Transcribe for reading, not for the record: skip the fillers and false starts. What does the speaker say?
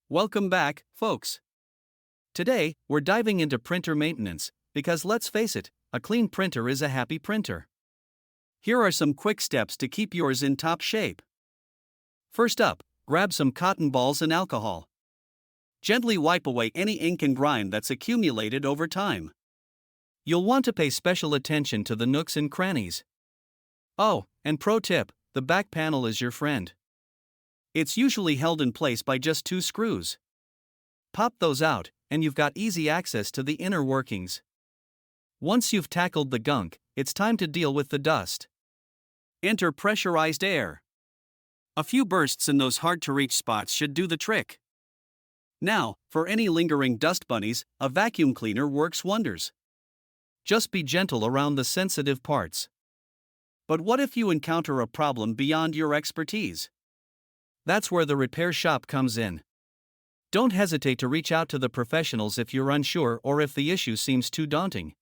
Welcome back, folks. Today, we're diving into printer maintenance, because let's face it, a clean printer is a happy printer. Here are some quick steps to keep yours in top shape. First up, grab some cotton balls and alcohol. Gently wipe away any ink and grime that's accumulated over time. You'll want to pay special attention to the nooks and crannies. Oh, and pro tip, the back panel is your friend. It's usually held in place by just 2 screws. Pop those out, and you've got easy access to the inner workings. Once you've tackled the gunk, it's time to deal with the dust. Enter pressurized air. A few bursts in those hard-to-reach spots should do the trick. Now, for any lingering dust bunnies, a vacuum cleaner works wonders. Just be gentle around the sensitive parts. But what if you encounter a problem beyond your expertise? That's where the repair shop comes in. Don't hesitate to reach out to the professionals if you're unsure or if the issue seems too daunting.